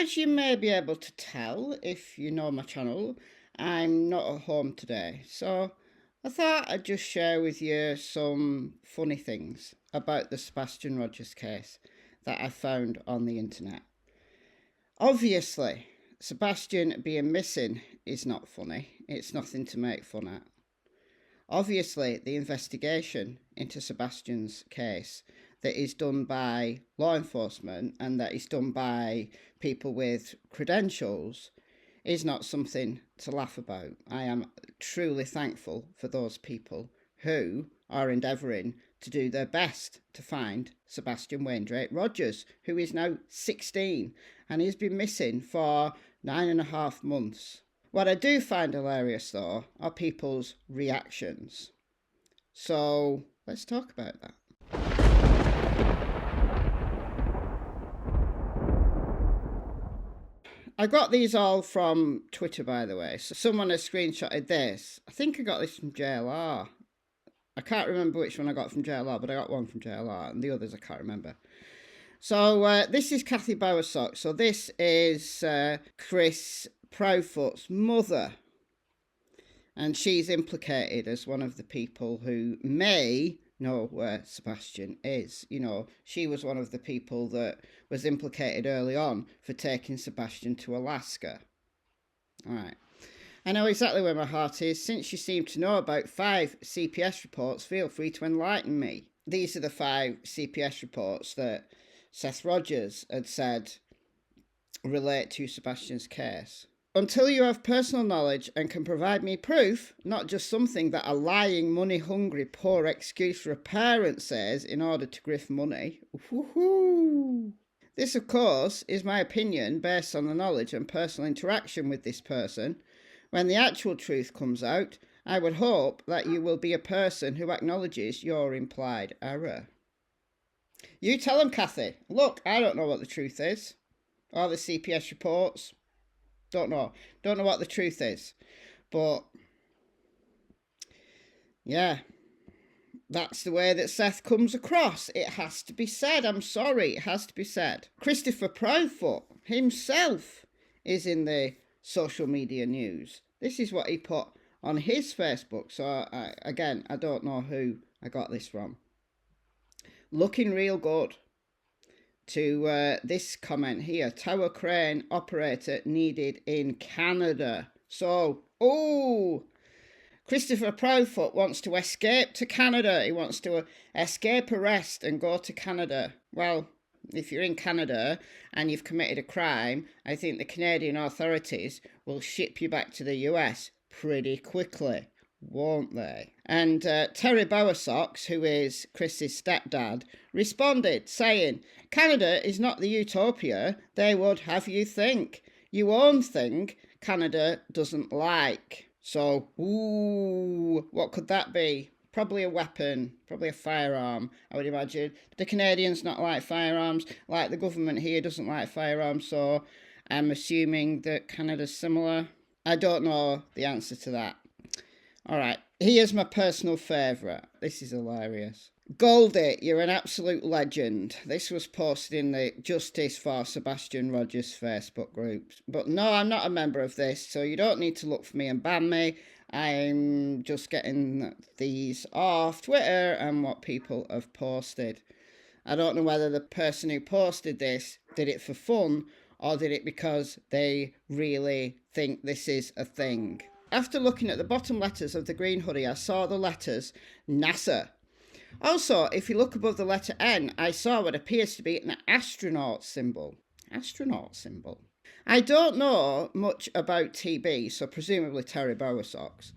As you may be able to tell if you know my channel, I'm not at home today, so I thought I'd just share with you some funny things about the Sebastian Rogers case that I found on the internet. Obviously, Sebastian being missing is not funny. It's nothing to make fun at. Obviously, the investigation into Sebastian's case that is done by law enforcement and that is done by people with credentials is not something to laugh about. I am truly thankful for those people who are endeavouring to do their best to find Sebastian Wainwright Rogers, who is now 16 and he's been missing for 9.5 months. What I do find hilarious, though, are people's reactions. So let's talk about that. I got these all from Twitter, by the way. So someone has screenshotted this. I think I got this from JLR. I can't remember which one I got from JLR, but I got one from JLR, and the others I can't remember. So this is Kathy Bowersock. So this is Chris Proudfoot's mother. And she's implicated as one of the people who may know where Sebastian is. You know, she was one of the people that was implicated early on for taking Sebastian to Alaska. All right. I know exactly where my heart is. Since you seem to know about 5 CPS reports, feel free to enlighten me. These are the 5 CPS reports that Seth Rogers had said relate to Sebastian's case. Until you have personal knowledge and can provide me proof, not just something that a lying, money-hungry, poor excuse for a parent says in order to grift money. Woohoo! This, of course, is my opinion based on the knowledge and personal interaction with this person. When the actual truth comes out, I would hope that you will be a person who acknowledges your implied error. You tell them, Kathy. Look, I don't know what the truth is. All the CPS reports. Don't know what the truth is. But, yeah, that's the way that Seth comes across. It has to be said. I'm sorry, it has to be said. Christopher Proudfoot himself is in the social media news. This is what he put on his Facebook. So, again, I don't know who I got this from. Looking real good. To this comment here, tower crane operator needed in Canada. So, Christopher Proudfoot wants to escape to Canada. He wants to escape arrest and go to Canada. Well, if you're in Canada and you've committed a crime, I think the Canadian authorities will ship you back to the US pretty quickly, won't they? And Terry Bowersocks, who is Chris's stepdad, responded saying, Canada is not the utopia they would have you think. You own thing Canada doesn't like. So, what could that be? Probably a weapon, probably a firearm, I would imagine. The Canadians not like firearms, like the government here doesn't like firearms, so I'm assuming that Canada's similar. I don't know the answer to that. All right, here's my personal favourite. This is hilarious. Goldie, you're an absolute legend. This was posted in the Justice for Sebastian Rogers Facebook group. But no, I'm not a member of this, so you don't need to look for me and ban me. I'm just getting these off Twitter and what people have posted. I don't know whether the person who posted this did it for fun or did it because they really think this is a thing. After looking at the bottom letters of the green hoodie, I saw the letters NASA. Also, if you look above the letter N, I saw what appears to be an astronaut symbol. Astronaut symbol. I don't know much about TB, so presumably Terry Bowersocks.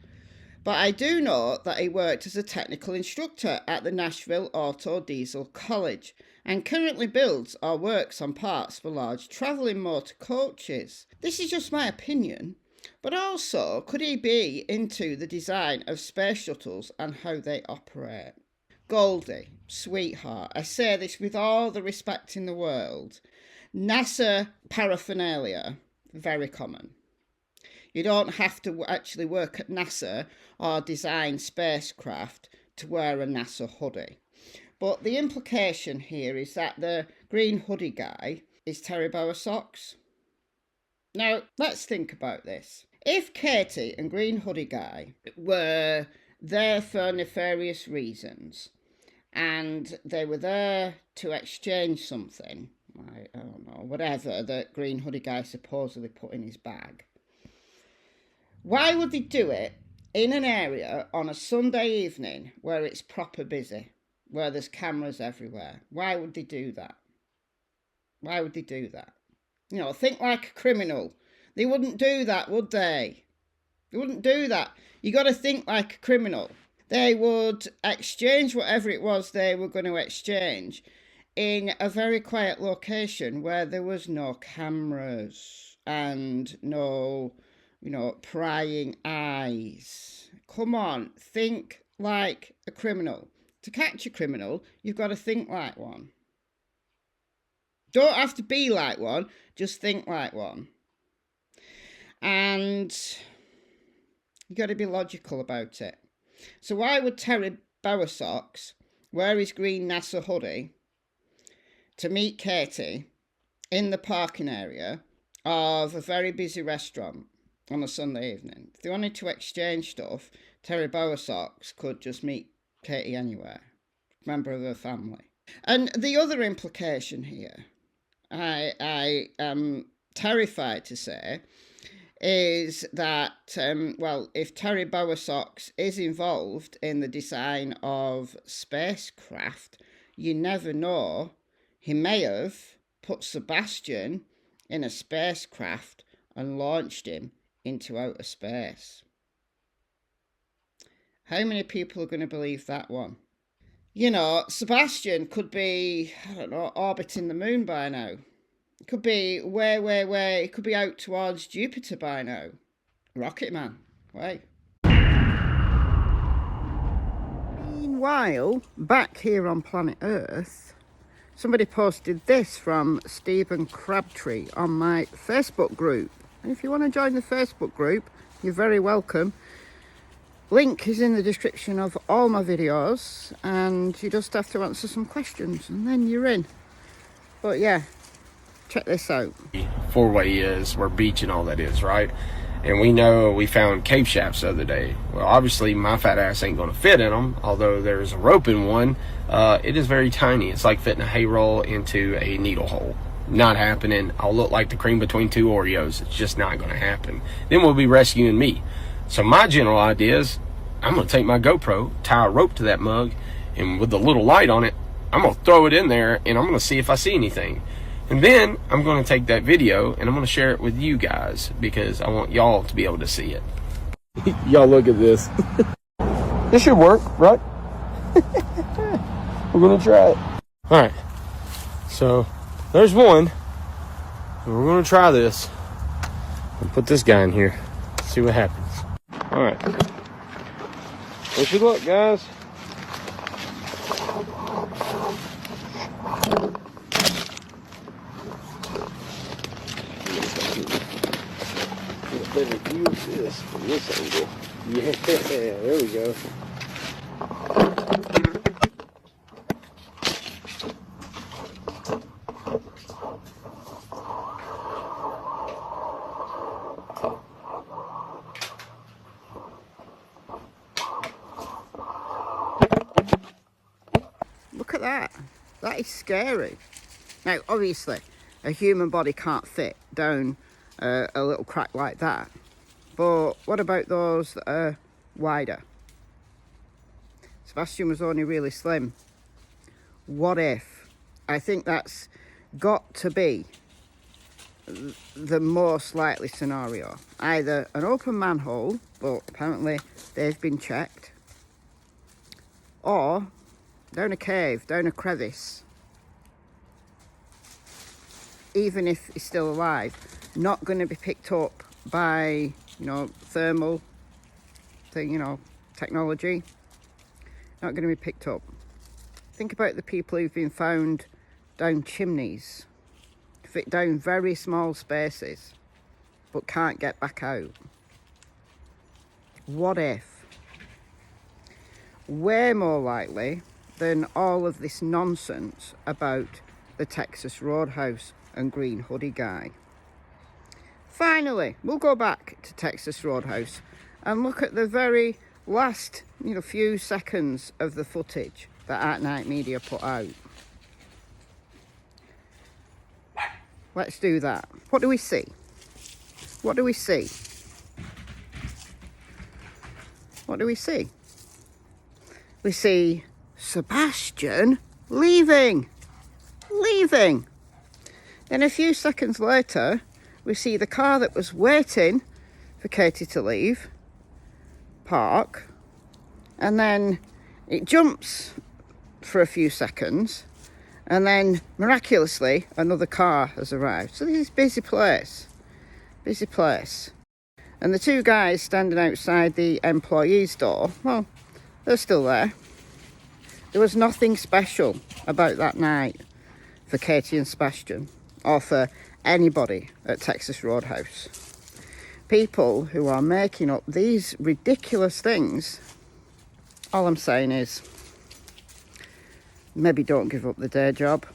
But I do know that he worked as a technical instructor at the Nashville Auto Diesel College and currently builds or works on parts for large travelling motor coaches. This is just my opinion. But also, could he be into the design of space shuttles and how they operate? Goldie, sweetheart, I say this with all the respect in the world. NASA paraphernalia, very common. You don't have to actually work at NASA or design spacecraft to wear a NASA hoodie. But the implication here is that the green hoodie guy is Terry Bowersocks. Now, let's think about this. If Katie and Green Hoodie Guy were there for nefarious reasons, and they were there to exchange something, I don't know, whatever that Green Hoodie Guy supposedly put in his bag, why would they do it in an area on a Sunday evening where it's proper busy, where there's cameras everywhere? Why would they do that? Why would they do that? You know, think like a criminal. They wouldn't do that, would they? They wouldn't do that. You got to think like a criminal. They would exchange whatever it was they were going to exchange in a very quiet location where there was no cameras and no, you know, prying eyes. Come on, think like a criminal. To catch a criminal, you've got to think like one. Don't have to be like one, just think like one. And you got to be logical about it. So why would Terry Bowersocks wear his green NASA hoodie to meet Katie in the parking area of a very busy restaurant on a Sunday evening? If they wanted to exchange stuff, Terry Bowersocks could just meet Katie anywhere, member of her family. And the other implication here, I am terrified to say, is that, well, if Terry Bowersocks is involved in the design of spacecraft, you never know, he may have put Sebastian in a spacecraft and launched him into outer space. How many people are going to believe that one? You know, Sebastian could be, I don't know, orbiting the moon by now. It could be way, it could be out towards Jupiter by now. Rocket Man, wait. Meanwhile, back here on planet Earth, somebody posted this from Stephen Crabtree on my Facebook group. And if you want to join the Facebook group, you're very welcome. Link is in the description of all my videos, and you just have to answer some questions and then you're in. But yeah, check this out. Four-way is where beach and all that is, right? And we know we found cave shafts the other day. Well, obviously my fat ass ain't going to fit in them, although there's a rope in one. It is very tiny. It's like fitting a hay roll into a needle hole. Not happening. I'll look like the cream between two Oreos. It's just not going to happen. Then we'll be rescuing me. So my general idea is I'm going to take my GoPro, tie a rope to that mug, and with the little light on it, I'm going to throw it in there, and I'm going to see if I see anything. And then I'm going to take that video, and I'm going to share it with you guys, because I want y'all to be able to see it. Y'all look at this. This should work, right? We're going to try it. All right. So there's one. We're going to try this. I'll put this guy in here. See what happens. All right. Wish you luck, guys. Get a better view of this from this angle. Yeah, there we go. Look at that. That is scary. Now, obviously, a human body can't fit down a little crack like that. But what about those that are wider? Sebastian was only really slim. What if? I think that's got to be the most likely scenario. Either an open manhole, but apparently they've been checked, or down a cave, down a crevice. Even if he's still alive, not going to be picked up by, you know, thermal thing, you know, technology. Not going to be picked up. Think about the people who've been found down chimneys, fit down very small spaces, but can't get back out. What if? Way more likely than all of this nonsense about the Texas Roadhouse and Green Hoodie Guy. Finally, we'll go back to Texas Roadhouse and look at the very last, few seconds of the footage that At Night Media put out. Let's do that. What do we see? What do we see? What do we see? We see Sebastian leaving. Then a few seconds later, we see the car that was waiting for Katie to leave park, and then it jumps for a few seconds, and then miraculously another car has arrived. So this is busy place. And the two guys standing outside the employee's door, well, they're still there. There was nothing special about that night for Katie and Sebastian, or for anybody at Texas Roadhouse. People who are making up these ridiculous things, all I'm saying is, maybe don't give up the day job.